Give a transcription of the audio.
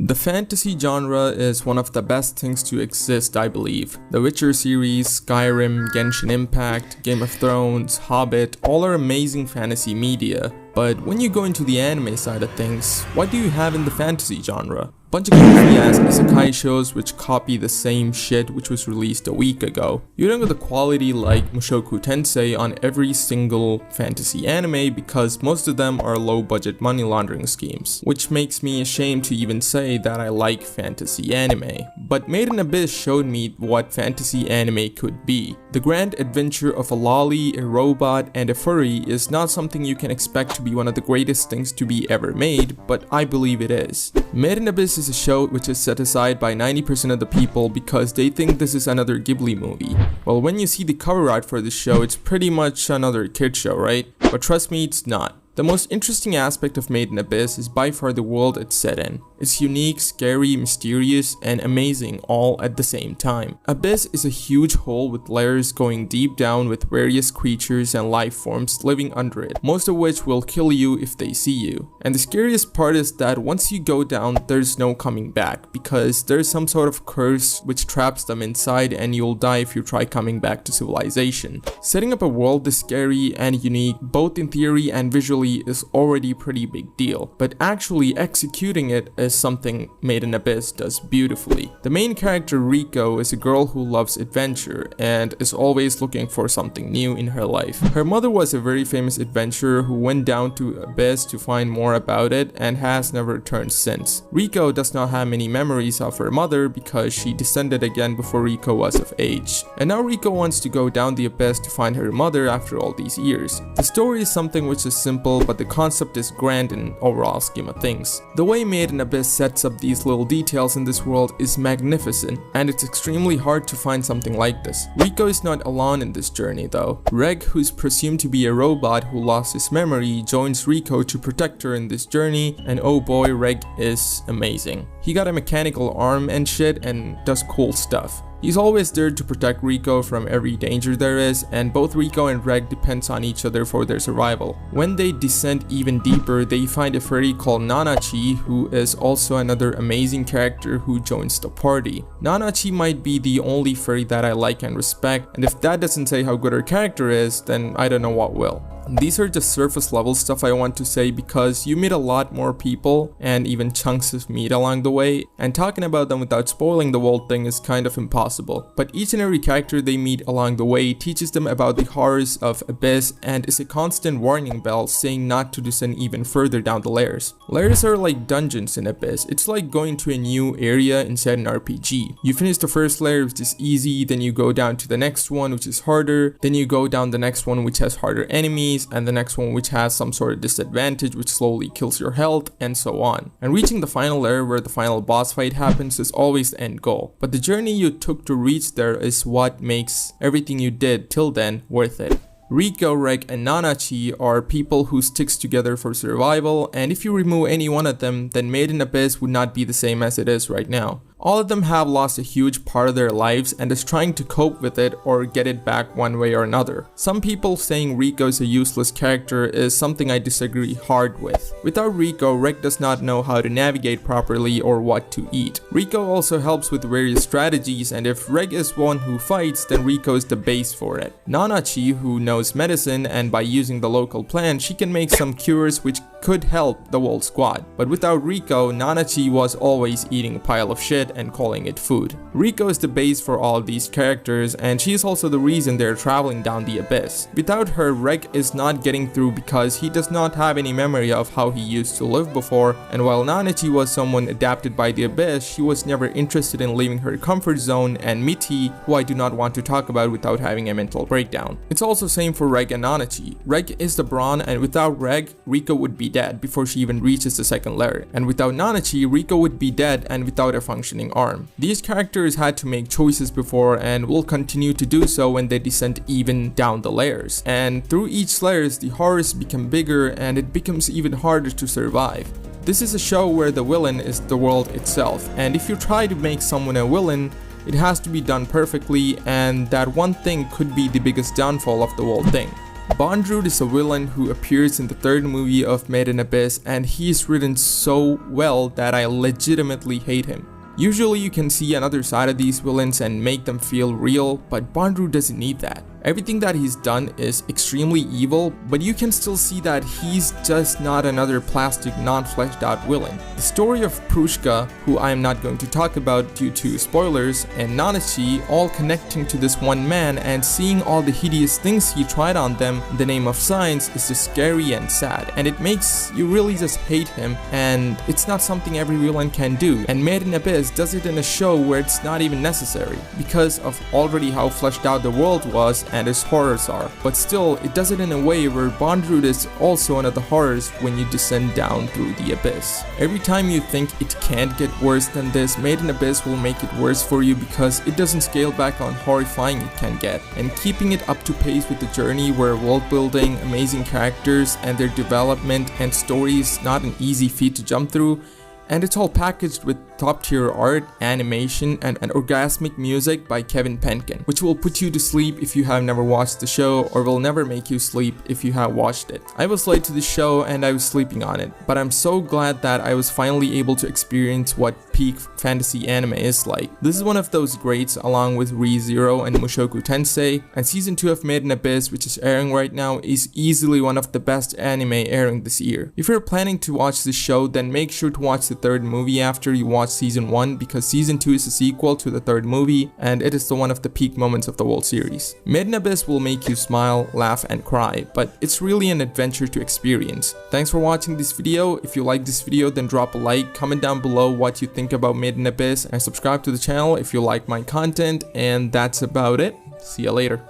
The fantasy genre is one of the best things to exist, I believe. The Witcher series, Skyrim, Genshin Impact, Game of Thrones, Hobbit, all are amazing fantasy media. But when you go into the anime side of things, what do you have in the fantasy genre? Bunch of goofy ass isekai shows which copy the same shit which was released a week ago. You don't get the quality like Mushoku Tensei on every single fantasy anime because most of them are low budget money laundering schemes, which makes me ashamed to even say that I like fantasy anime. But Made in Abyss showed me what fantasy anime could be. The grand adventure of a lolly, a robot, and a furry is not something you can expect to be one of the greatest things to be ever made, but I believe it is. Made in Abyss is a show which is set aside by 90% of the people because they think this is another Ghibli movie. Well, when you see the cover art for this show, it's pretty much another kid show, right? But trust me, it's not. The most interesting aspect of Made in Abyss is by far the world it's set in. It's unique, scary, mysterious, and amazing all at the same time. Abyss is a huge hole with layers going deep down with various creatures and life forms living under it, most of which will kill you if they see you. And the scariest part is that once you go down, there's no coming back because there's some sort of curse which traps them inside and you'll die if you try coming back to civilization. Setting up a world this scary and unique, both in theory and visually, is already a pretty big deal, but actually executing it is something Made in Abyss does beautifully. The main character Riko is a girl who loves adventure and is always looking for something new in her life. Her mother was a very famous adventurer who went down to Abyss to find more about it and has never returned since. Riko does not have many memories of her mother because she descended again before Riko was of age. And now Riko wants to go down the Abyss to find her mother after all these years. The story is something which is simple, but the concept is grand in overall scheme of things. The way Made in Abyss sets up these little details in this world is magnificent, and it's extremely hard to find something like this. Riko is not alone in this journey though. Reg, who's presumed to be a robot who lost his memory, joins Riko to protect her in this journey, and oh boy, Reg is amazing. He got a mechanical arm and shit and does cool stuff. He's always there to protect Riko from every danger there is, and both Riko and Reg depends on each other for their survival. When they descend even deeper, they find a fairy called Nanachi, who is also another amazing character who joins the party. Nanachi might be the only fairy that I like and respect, and if that doesn't say how good her character is, then I don't know what will. These are just surface level stuff I want to say because you meet a lot more people and even chunks of meat along the way, and talking about them without spoiling the whole thing is kind of impossible. But each and every character they meet along the way teaches them about the horrors of Abyss and is a constant warning bell saying not to descend even further down the layers. Layers are like dungeons in Abyss. It's like going to a new area inside an RPG. You finish the first layer which is easy, then you go down to the next one which is harder, then you go down the next one which has harder enemies, and the next one which has some sort of disadvantage which slowly kills your health, and so on. And reaching the final layer where the final boss fight happens is always the end goal, but the journey you took to reach there is what makes everything you did till then worth it. Riko, Reg, and Nanachi are people who sticks together for survival, and if you remove any one of them, then Made in Abyss would not be the same as it is right now. All of them have lost a huge part of their lives and is trying to cope with it or get it back one way or another. Some people saying Riko is a useless character is something I disagree hard with. Without Riko, Reg does not know how to navigate properly or what to eat. Riko also helps with various strategies, and if Reg is one who fights, then Riko is the base for it. Nanachi, who knows medicine, and by using the local plant, she can make some cures which could help the whole squad. But without Riko, Nanachi was always eating a pile of shit and calling it food. Riko is the base for all of these characters, and she is also the reason they're traveling down the Abyss. Without her, Reg is not getting through because he does not have any memory of how he used to live before, and while Nanachi was someone adapted by the Abyss, she was never interested in leaving her comfort zone, and Miti, who I do not want to talk about without having a mental breakdown. It's also same for Reg and Nanachi. Reg is the brawn, and without Reg, Riko would be dead before she even reaches the second layer, and without Nanachi, Riko would be dead and without a functioning arm. These characters had to make choices before and will continue to do so when they descend even down the layers, and through each layers the horrors become bigger and it becomes even harder to survive. This is a show where the villain is the world itself, and if you try to make someone a villain, it has to be done perfectly, and that one thing could be the biggest downfall of the whole thing. Bondrewd is a villain who appears in the third movie of Made in Abyss, and he is written so well that I legitimately hate him. Usually you can see another side of these villains and make them feel real, but Bondrewd doesn't need that. Everything that he's done is extremely evil, but you can still see that he's just not another plastic, non-fleshed out villain. The story of Prushka, who I am not going to talk about due to spoilers, and Nanachi all connecting to this one man and seeing all the hideous things he tried on them in the name of science is just scary and sad, and it makes you really just hate him, and it's not something every villain can do. And Made in Abyss does it in a show where it's not even necessary, because of already how fleshed out the world was and its horrors are. But still, it does it in a way where Bondrewd is also one of the horrors when you descend down through the abyss. Every time you think it can't get worse than this, Made in Abyss will make it worse for you because it doesn't scale back on how horrifying it can get. And keeping it up to pace with the journey where world building, amazing characters, and their development and story is not an easy feat to jump through. And it's all packaged with top tier art, animation, and orgasmic music by Kevin Penkin, which will put you to sleep if you have never watched the show, or will never make you sleep if you have watched it. I was late to the show and I was sleeping on it, but I'm so glad that I was finally able to experience what peak fantasy anime is like. This is one of those greats along with Re:Zero and Mushoku Tensei, and season 2 of Made in Abyss, which is airing right now, is easily one of the best anime airing this year. If you're planning to watch this show, then make sure to watch the third movie after you watch season 1, because season 2 is a sequel to the third movie and it is one of the peak moments of the whole series. Made in Abyss will make you smile, laugh and cry, but it's really an adventure to experience. Thanks for watching this video. If you like this video, then drop a like, comment down below what you think about Made in Abyss, and subscribe to the channel if you like my content, and that's about it. See ya later.